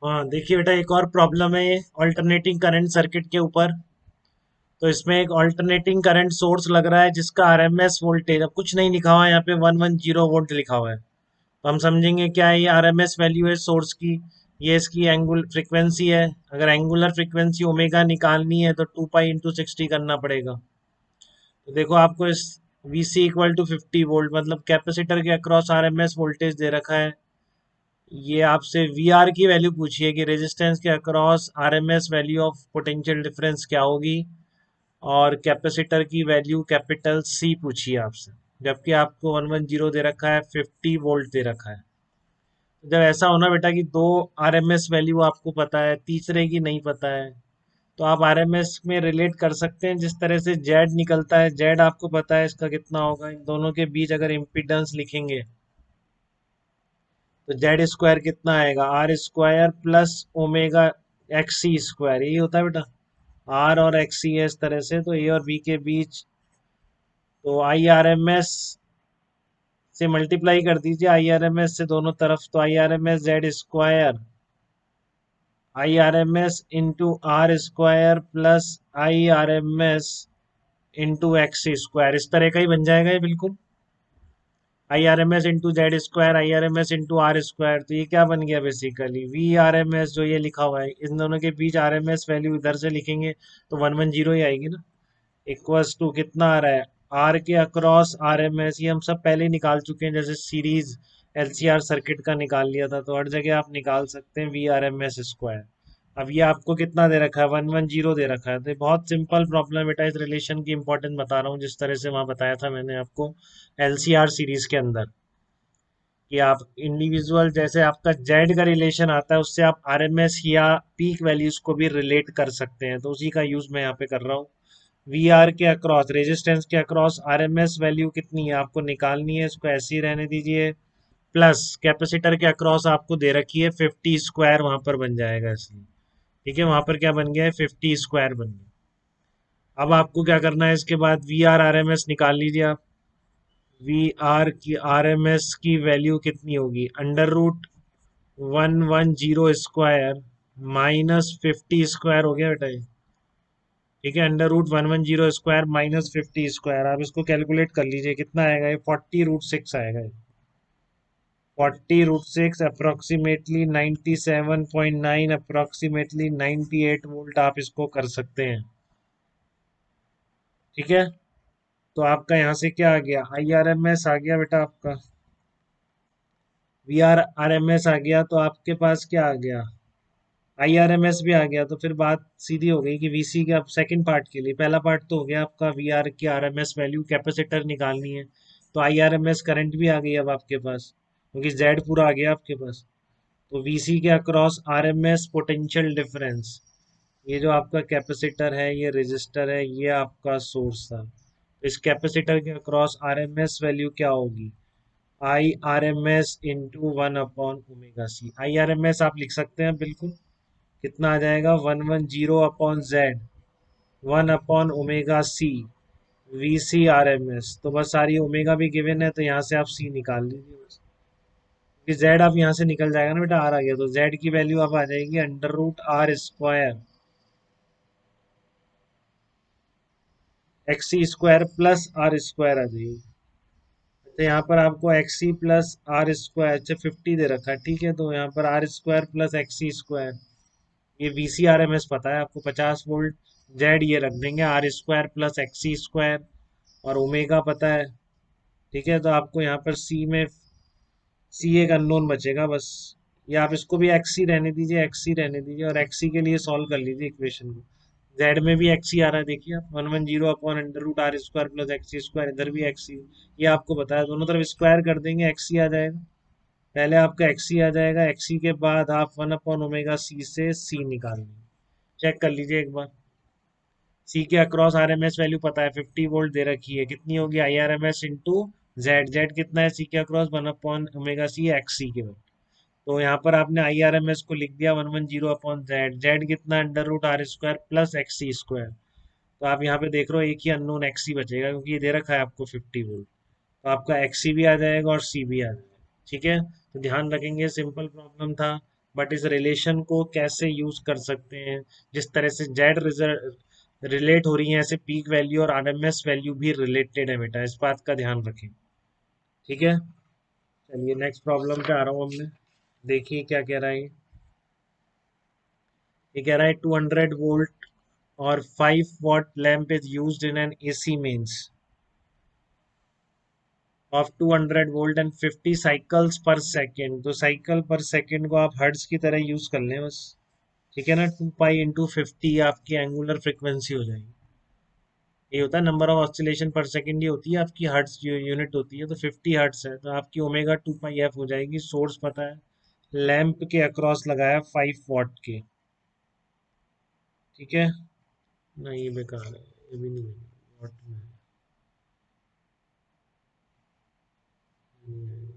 हाँ देखिए बेटा, एक और प्रॉब्लम है ऑल्टरनेटिंग करंट सर्किट के ऊपर। तो इसमें एक ऑल्टरनेटिंग करंट सोर्स लग रहा है जिसका आरएमएस वोल्टेज, अब कुछ नहीं लिखा हुआ है यहाँ पे, 110 वोल्ट लिखा हुआ है। तो हम समझेंगे क्या है, ये आरएमएस वैल्यू है सोर्स की। ये इसकी एंगुलर फ्रीक्वेंसी है। अगर एंगुलर फ्रीक्वेंसी ओमेगा निकालनी है तो 2 पाई इंटू 60 करना पड़ेगा। तो देखो आपको इस VC इक्वल टू 50 वोल्ट, मतलब कैपेसिटर के अक्रॉस आरएमएस वोल्टेज दे रखा है। ये आपसे VR की वैल्यू पूछी है कि रेजिस्टेंस के across RMS value of potential difference क्या होगी। और कैपेसिटर की वैल्यू कैपिटल C पूछी है आपसे, जबकि आपको 110 दे रखा है, 50 वोल्ट दे रखा है। तो जब ऐसा होना बेटा कि दो आरएमएस वैल्यू आपको पता है, तीसरे की नहीं पता है, तो आप आरएमएस में रिलेट कर सकते हैं। जिस तरह से जेड निकलता है, जेड आपको पता है इसका कितना होगा, इन दोनों के बीच अगर इम्पिडेंस लिखेंगे तो जेड स्क्वायर कितना आएगा, R² प्लस ओमेगा XC², यही होता है बेटा। आर और XC है इस तरह से, तो ए और बी के बीच। तो IRMS से मल्टीप्लाई कर दीजिए, IRMS से दोनों तरफ, तो IRMS Z², IRMS into R² plus IRMS into XC², इस तरह का ही बन जाएगा ये बिल्कुल। IRMS into Z², IRMS into R², तो ये क्या बन गया बेसिकली VRMS, जो ये लिखा हुआ है इन दोनों के बीच RMS वैल्यू इधर से लिखेंगे तो 110 ही आएगी ना। इक्वल्स टू कितना आ रहा है, आर के अक्रॉस RMS, ये हम सब पहले ही निकाल चुके हैं, जैसे सीरीज LCR सर्किट का निकाल लिया था, तो हर जगह आप निकाल सकते हैं VRMS²। अब ये आपको कितना दे रखा है, 110 दे रखा है। तो ये बहुत सिंपल प्रॉब्लम है बेटा, इस रिलेशन की इंपॉर्टेंस बता रहा हूँ जिस तरह से वहां बताया था मैंने आपको LCR सीरीज के अंदर, कि आप इंडिविजुअल, जैसे आपका जेड का रिलेशन आता है उससे आप आरएमएस या पीक वैल्यूज को भी रिलेट कर सकते हैं, तो उसी का यूज मैं यहाँ पे कर रहा हूँ। VR के अक्रॉस, रेजिस्टेंस के अक्रॉस आरएमएस वैल्यू कितनी है आपको निकालनी है, इसको ऐसे ही रहने दीजिए। प्लस कैपेसिटर के अक्रॉस आपको दे रखी है 50² वहां पर बन जाएगा, इसलिए ठीक है, वहां पर क्या बन गया है, 50² बन गया। अब आपको क्या करना है, इसके बाद VR RMS निकाल लीजिए आप। RMS की वैल्यू कितनी होगी, √110² माइनस 50² हो गया बेटा ये। ठीक है, √110² माइनस 50², आप इसको कैलकुलेट कर लीजिए कितना आएगा, ये 40√6 आएगा। 40√6 अप्रोक्सीमेटली 97.9, अप्रोक्सीमेटली 98 वोल्ट आप इसको कर सकते हैं। ठीक है, तो आपका यहाँ से क्या आ गया, IRMS आ गया बेटा आपका, VRMS आ गया, तो आपके पास क्या आ गया, IRMS भी आ गया। तो फिर बात सीधी हो गई कि VC के, अब सेकंड पार्ट के लिए, पहला पार्ट तो हो गया आपका VR की RMS वैल्यू, कैपेसिटर निकालनी है, तो IRMS करंट भी आ गई अब आपके पास, क्योंकि Z पूरा आ गया आपके पास। तो VC के अक्रॉस RMS पोटेंशियल डिफरेंस, ये जो आपका कैपेसिटर है, ये रेजिस्टर है, ये आपका सोर्स था। इस कैपेसिटर के अक्रॉस RMS वैल्यू क्या होगी, IRMS इंटू 1/ओमेगा C। IRMS आप लिख सकते हैं बिल्कुल, कितना आ जाएगा, 110/Z, 1/ओमेगा C, VC RMS। तो बस सारी ओमेगा भी गिवन है, तो यहाँ से आप C निकाल लीजिए बस, क्योंकि Z अब यहाँ से निकल जाएगा ना बेटा, R आ गया, तो Z की वैल्यू अब आ जाएगी √R² XC² प्लस R² आ जाएगी। तो यहाँ पर आपको XC प्लस R², अच्छा 50 दे रखा है, ठीक है, तो यहाँ पर R² प्लस XC², ये VC RMS पता है आपको 50 वोल्ट, जेड ये रख देंगे R² प्लस XC², और ओमेगा पता है। ठीक है, तो आपको यहाँ पर सी एक अननोन बचेगा बस। ये आप इसको भी XC रहने दीजिए, XC रहने दीजिए, और XC के लिए सॉल्व कर लीजिए इक्वेशन को। जेड में भी XC आ रहा है, देखिए आप, 110/√R² प्लस XC², इधर भी XC, ये आपको बताया, दोनों तरफ स्क्वायर कर देंगे, XC आ जाएगा। पहले आपका XC आ जाएगा, XC के बाद आप 1/ओमेगा C से C निकाल लेंगे। चेक कर लीजिए एक बार। सी के अक्रॉस आरएमएस वैल्यू पता है, 50 वोल्ट दे रखी है, कितनी होगी, IRMS इंटू जेड, जेड कितना है सी के अक्रॉस, 1/ओमेगा C XC के वक्त। तो यहाँ पर आपने IRMS को लिख दिया 110/जेड, जेड कितना, √R² प्लस XC²। तो आप यहाँ पे देख रहे हो एक ही अननोन XC बचेगा, क्योंकि ये दे रखा है आपको 50 वोल्ट। तो आपका XC भी आ जाएगा और C भी आ जाएगा। ठीक है, तो ध्यान रखेंगे, सिंपल प्रॉब्लम था, बट इस रिलेशन को कैसे यूज कर सकते हैं, जिस तरह से जेड रिलेट हो रही है ऐसे पीक वैल्यू और आरएमएस वैल्यू भी रिलेटेड है बेटा, इस बात का ध्यान रखें। ठीक है, चलिए नेक्स्ट प्रॉब्लम पे आ रहा हूँ अब मैं। देखिए क्या कह रहा है ये कह रहा है 200 वोल्ट और 5 watt lamp is used in an AC mains of 200 volt and 50 cycles per second. तो साइकिल पर सेकेंड को आप हर्ट्ज की तरह यूज कर लें बस। ठीक है ना, 2 पाई इंटू 50 आपकी एंगुलर फ्रिक्वेंसी हो जाएगी। ये होता है नंबर ऑफ ऑस्सिलेशन पर सेकेंड, ये होती है आपकी हर्ट्ज यूनिट होती है, तो 50 हर्ट्ज है, तो आपकी ओमेगा 2 पाई एफ हो जाएगी। सोर्स पता है, लैंप के अक्रॉस लगाया 5 वाट के। ठीक है, नहीं ये बेकार है, ये भी नहीं है वाट में